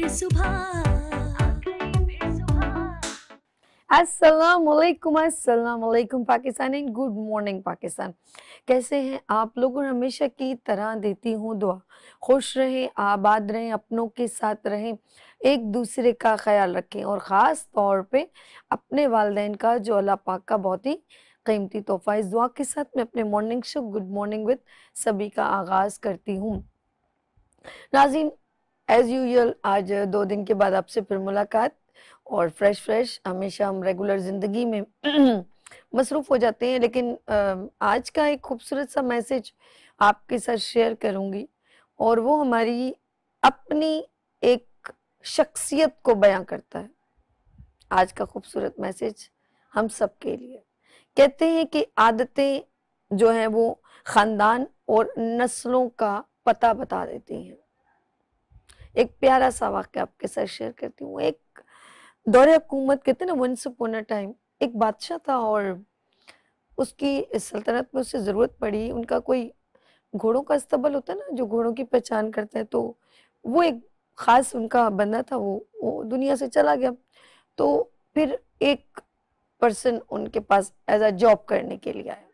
अस्सलाम वालेकुम Pakistan and good morning Pakistan. कैसे हैं आप लोग? और हमेशा की तरह देती हूँ दुआ, खुश रहें, आबाद रहें, अपनों के साथ रहें, एक दूसरे का ख्याल रखें और ख़ास तौर पे अपने वालिदैन का, जो अल्लाह पाक का बहुत ही कीमती तोहफ़ा। इस दुआ के साथ मैं अपने morning show good morning with सभी का आगाज़ करती हूँ। नाज़रीन, एज़ यूजुअल आज 2 दिन के बाद आपसे फिर मुलाकात और फ्रेश हमेशा हम रेगुलर ज़िंदगी में मसरूफ़ हो जाते हैं, लेकिन आज का एक खूबसूरत सा मैसेज आपके साथ शेयर करूँगी और वो हमारी अपनी एक शख्सियत को बयां करता है। आज का खूबसूरत मैसेज हम सब के लिए। कहते हैं कि आदतें जो हैं वो ख़ानदान और नस्लों का पता बता देती हैं। एक प्यारा सा वाक़या आपके साथ शेयर करती हूँ। एक दौरे हुकूमत, कहते हैं ना, वंस अपॉन अ टाइम, एक बादशाह था और उसकी सल्तनत में उसे ज़रूरत पड़ी। उनका कोई घोड़ों का अस्तबल होता है ना, जो घोड़ों की पहचान करता है, तो वो एक ख़ास उनका बंदा था, वो दुनिया से चला गया। तो फिर एक पर्सन उनके पास एज़ अ जॉब करने के लिए आया।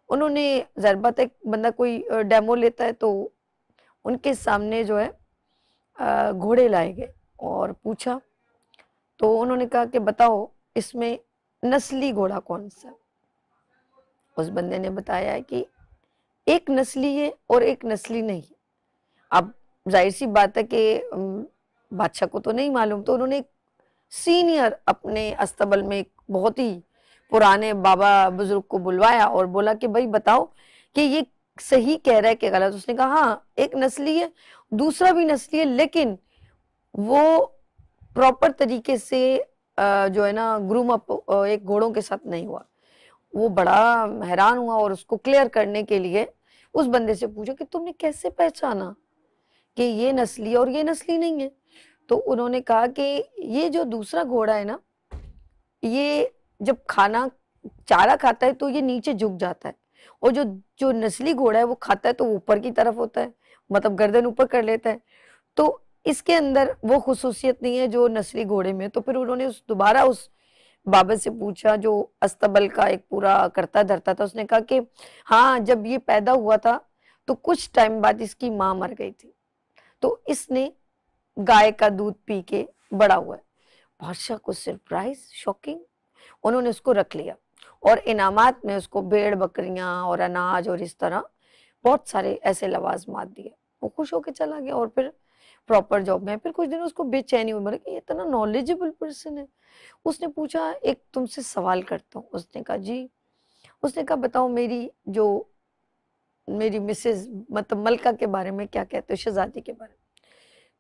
उन्होंने, ज़ाहिर बात है, बंदा कोई डेमो लेता है, तो उनके सामने जो है घोड़े लाए गए और पूछा। तो उन्होंने कहा कि बताओ इसमें नस्ली घोड़ा कौन सा है। उस बंदे ने बताया है कि एक नस्ली है और एक नस्ली नहीं। अब जाहिर सी बात है कि बादशाह को तो नहीं मालूम, तो उन्होंने एक सीनियर अपने अस्तबल में एक बहुत ही पुराने बाबा बुजुर्ग को बुलवाया और बोला कि भाई बताओ कि ये सही कह रहा है कि गलत। उसने कहा हाँ, एक नस्ली है, दूसरा भी नस्ली है, लेकिन वो प्रॉपर तरीके से जो है ना ग्रूम अप एक घोड़ों के साथ नहीं हुआ। वो बड़ा हैरान हुआ और उसको क्लियर करने के लिए उस बंदे से पूछा कि तुमने कैसे पहचाना कि ये नस्ली और ये नस्ली नहीं है। तो उन्होंने कहा कि ये जो दूसरा घोड़ा है ना, ये जब खाना चारा खाता है तो ये नीचे झुक जाता है, और जो जो नस्ली घोड़ा है वो खाता है तो ऊपर की तरफ होता है, मतलब गर्दन ऊपर कर लेता है। तो इसके अंदर वो खुसूसियत नहीं है जो नस्ली घोड़े में। तो फिर उन्होंने उस दोबारा उस बाबा से पूछा, जो अस्तबल का एक पूरा करता धरता था। उसने कहा कि हाँ, जब ये पैदा हुआ था तो कुछ टाइम बाद इसकी माँ मर गई थी, तो इसने गाय का दूध पी के बड़ा हुआ है। बादशाह को सरप्राइज, शॉकिंग। उन्होंने उसको रख लिया और इनामात में उसको भेड़ बकरियां और अनाज और इस तरह बहुत सारे ऐसे लवाजमात दिए। वो खुश होकर चला गया और फिर प्रॉपर जॉब में। फिर कुछ दिन उसको बेचैनी हुई, बोला कि ये इतना नॉलेजेबल पर्सन है। उसने पूछा, एक तुमसे सवाल करता हूँ। उसने कहा जी। उसने कहा बताओ मेरी मिसेज, मतलब मलका के बारे में क्या कहते हो, शहजादी के बारे में।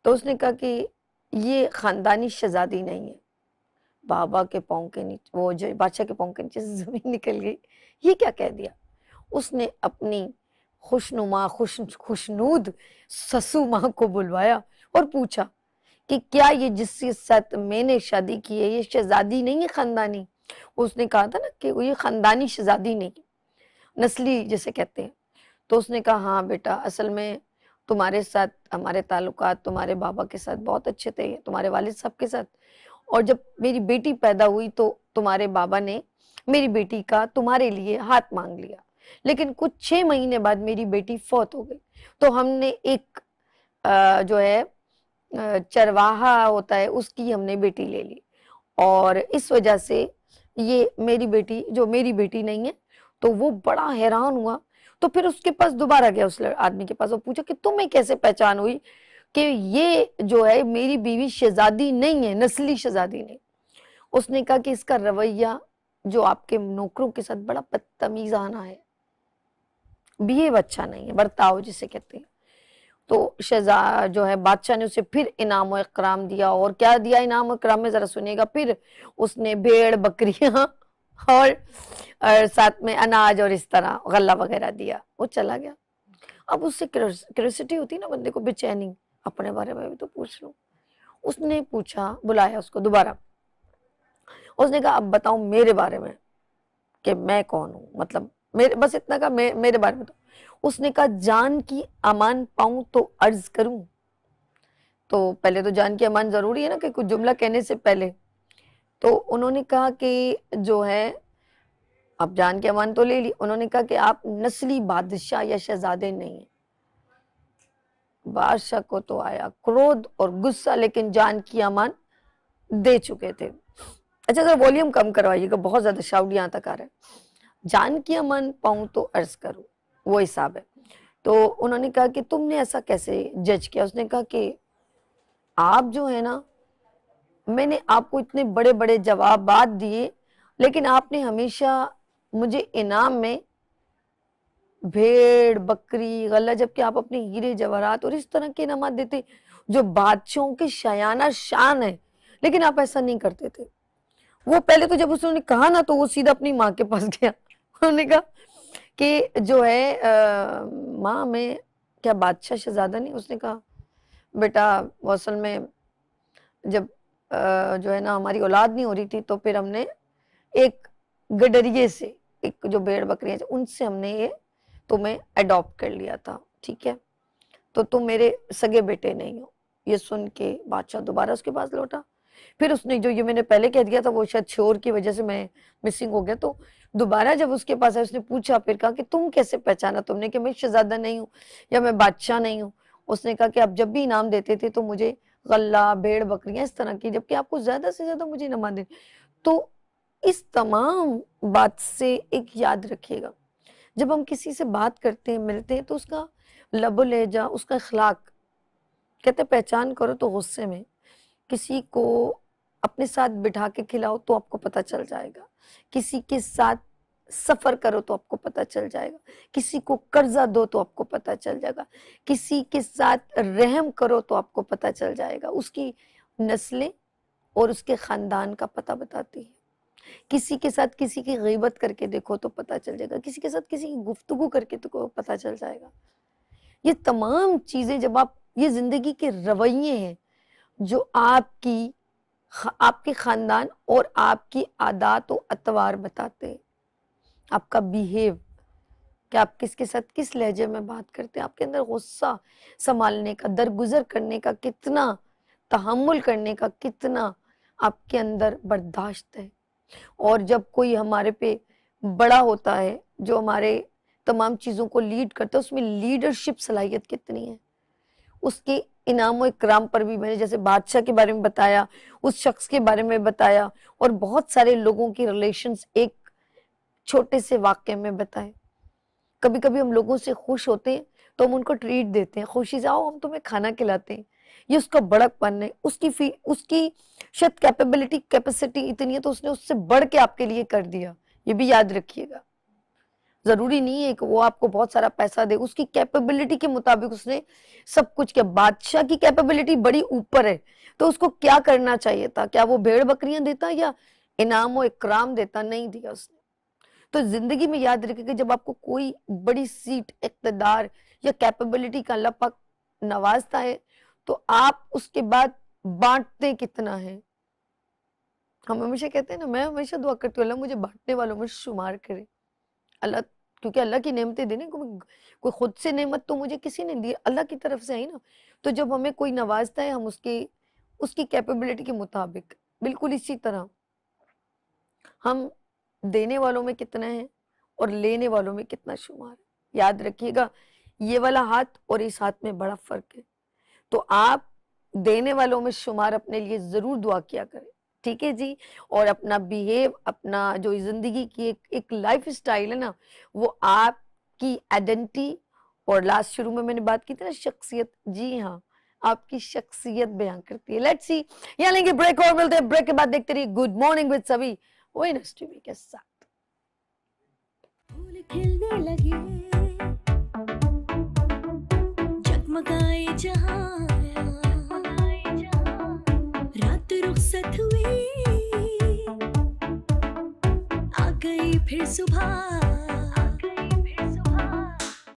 तो उसने कहा कि ये खानदानी शहजादी नहीं है। बाबा के पाँव के नीचे, वो जो बादशाह के पाँव के नीचे से जमीन निकल गई। ये क्या कह दिया? उसने अपनी खुशनुमा खुशनूद ससु माँ को बुलवाया और पूछा कि क्या ये जिसके साथ मैंने शादी की है ये शहजादी नहीं है, खानदानी? उसने कहा था ना कि ये खानदानी शहजादी नहीं, नस्ली जिसे कहते हैं। तो उसने कहा हाँ बेटा, असल में तुम्हारे साथ हमारे ताल्लुकात तुम्हारे बाबा के साथ बहुत अच्छे थे, तुम्हारे वालिद साहब के साथ। और जब मेरी बेटी पैदा हुई तो तुम्हारे बाबा ने मेरी बेटी का तुम्हारे लिए हाथ मांग लिया, लेकिन कुछ 6 महीने बाद मेरी बेटी फौत हो गई। तो हमने एक जो है चरवाहा होता है, उसकी हमने बेटी ले ली, और इस वजह से ये मेरी बेटी, जो मेरी बेटी नहीं है। तो वो बड़ा हैरान हुआ। तो फिर उसके पास दोबारा गया, उस आदमी के पास, और पूछा कि तुम्हें कैसे पहचान हुई कि ये जो है मेरी बीवी शहजादी नहीं है, नस्ली शहजादी नहीं? उसने कहा कि इसका रवैया जो आपके नौकरों के साथ बड़ा बदतमीजाना है, बिहेव अच्छा नहीं है, बर्ताव जिसे कहते हैं। तो शहजा जो है बादशाह ने उसे फिर इनाम और इकराम दिया। और क्या दिया इनाम और इकराम में, जरा सुनिएगा। फिर उसने भेड़ बकरियां और साथ में अनाज और इस तरह गल्ला वगैरह दिया। वो चला गया। अब उससे क्यूरियोसिटी होती है ना बंदे को, बेचैनी, अपने बारे में भी तो पूछ लूं। उसने पूछा, बुलाया उसको दोबारा। उसने कहा अब बताओ मेरे बारे में कि मैं कौन हूँ, मतलब मेरे, बस इतना कहा, मेरे बारे में। तो उसने कहा जान की अमान पाऊं तो अर्ज करूं, तो पहले तो जान की अमान ज़रूरी है ना कि कुछ जुमला कहने से पहले। तो उन्होंने कहा कि जो है, अब जान की अमान तो ले ली, उन्होंने कहा कि आप नस्ली बादशाह या शहजादे नहीं हैं। बादशाह को तो आया क्रोध और गुस्सा, लेकिन जान की अमान दे चुके थे। अच्छा सर, वॉल्यूम कम करवाइएगा, बहुत ज्यादा शाउट यहाँ तक आ रहा है। जान की अमान पाऊं तो अर्ज करूं, वो हिसाब है। तो उन्होंने कहा कि तुमने ऐसा कैसे जज किया? उसने कहा कि आप जो है ना, मैंने आपको इतने बड़े बड़े जवाबात दिए, लेकिन आपने हमेशा मुझे इनाम में भेड़ बकरी गला, जबकि आप अपने हीरे जवाहरात और इस तरह के इनामात देते जो बादशाहों की शायाना शान है, लेकिन आप ऐसा नहीं करते थे। वो पहले तो जब उसने कहा ना, तो वो सीधा अपनी माँ के पास गया। उन्होंने कहा कि जो है माँ, मैं क्या बादशाह शहजादा नहीं? उसने कहा बेटा, वो असल में जब जो है ना हमारी औलाद नहीं हो रही थी, तो फिर हमने एक गडरिये से, एक जो भेड़ बकरियां थे उनसे हमने ये तुम्हें अडॉप्ट कर लिया था, ठीक है, तो तुम मेरे सगे बेटे नहीं हो। ये सुन के बादशाह दोबारा उसके पास लौटा। फिर उसने जो ये मैंने पहले कह दिया था, वो शायद शोर की वजह से मैं मिसिंग हो गया, तो दोबारा जब उसके पास आया, उसने पूछा फिर, कहा कि तुम कैसे पहचाना तुमने कि मैं शहजादा नहीं हूँ या मैं बादशाह नहीं हूँ? उसने कहा कि आप जब भी इनाम देते थे तो मुझे गल्ला भेड़ बकरियां इस तरह की, जबकि आपको ज्यादा से ज्यादा मुझे इनाम देते। तो इस तमाम बात से एक याद रखिएगा, जब हम किसी से बात करते हैं, मिलते हैं, तो उसका लबो लहजा, उसका अखलाक, कहते पहचान करो तो गुस्से में। किसी को अपने साथ बिठा के खिलाओ तो आपको पता चल जाएगा, किसी के साथ सफर करो तो आपको पता चल जाएगा, किसी को कर्जा दो तो आपको पता चल जाएगा, किसी के साथ रहम करो तो आपको पता चल जाएगा। उसकी नस्लें और उसके खानदान का पता बताती है। किसी के साथ किसी की गीबत करके देखो तो पता चल जाएगा, किसी के साथ किसी की गुफ्तगू करके तो पता चल जाएगा। ये तमाम चीजें जब आप, ये जिंदगी के रवैये हैं जो आपके खानदान और आपकी आदात और अतवार बताते हैं। आपका बिहेव, कि आप किसके साथ किस लहजे में बात करते हैं, आपके अंदर गुस्सा संभालने का, दरगुजर करने का कितना, तहम्मुल करने का कितना आपके अंदर बर्दाश्त है। और जब कोई हमारे पे बड़ा होता है, जो हमारे तमाम चीजों को लीड करता है, उसमें लीडरशिप सलाहियत कितनी है। उसके इनाम और इकराम पर भी मैंने जैसे बादशाह के बारे में बताया, उस शख्स के बारे में बताया, और बहुत सारे लोगों की रिलेशंस एक छोटे से वाक्य में बताए। कभी कभी हम लोगों से खुश होते हैं तो हम उनको ट्रीट देते हैं, खुशी से आओ हम तुम्हें खाना खिलाते हैं। ये उसका बड़कपन है, उसकी शायद कैपेसिटी इतनी है, तो उसने उससे बढ़ के आपके लिए कर दिया। ये भी याद रखिएगा, जरूरी नहीं है कि वो आपको बहुत सारा पैसा दे, उसकी कैपेबिलिटी के मुताबिक उसने सब कुछ किया। बादशाह की कैपेबिलिटी बड़ी ऊपर है, तो उसको क्या करना चाहिए था? क्या वो भेड़ बकरियां देता या इनाम और इकराम देता? नहीं दिया उसने। तो जिंदगी में याद रखिए कि जब आपको कोई बड़ी सीट, इक़्तिदार या कैपेबिलिटी का अल्लाह पाक नवाजता है, तो आप उसके बाद बांटते कितना है। हम हमेशा कहते हैं ना, मैं हमेशा दुआ करती हूँ अल्लाह मुझे बांटने वालों में शुमार करे। अल्लाह, क्योंकि अल्लाह की नेमतें देने को, कोई खुद से नेमत तो मुझे किसी ने दी, अल्लाह की तरफ से आई ना। तो जब हमें कोई नवाजता है, हम उसकी कैपेबिलिटी के मुताबिक, बिल्कुल इसी तरह हम देने वालों में कितना है और लेने वालों में कितना शुमार है। याद रखिएगा, ये वाला हाथ और इस हाथ में बड़ा फर्क है। तो आप देने वालों में शुमार अपने लिए जरूर दुआ किया करें, ठीक है जी। और अपना बिहेव, अपना जो जिंदगी की एक लाइफ स्टाइल है ना, वो आपकी आइडेंटिटी, और लास्ट शुरू में मैंने बात की थी ना शख्सियत, जी हाँ, आपकी शख्सियत बयान करती है। लेट्स सी, यहाँ लेंगे ब्रेक और मिलते हैं ब्रेक के बाद। देखते रहिए गुड मॉर्निंग विद सभी विनर्स टीवी के साथ। फूल खिलने लगे, जगमगाए जहां, रात रुखसत हुई, आ गई फिर सुबह।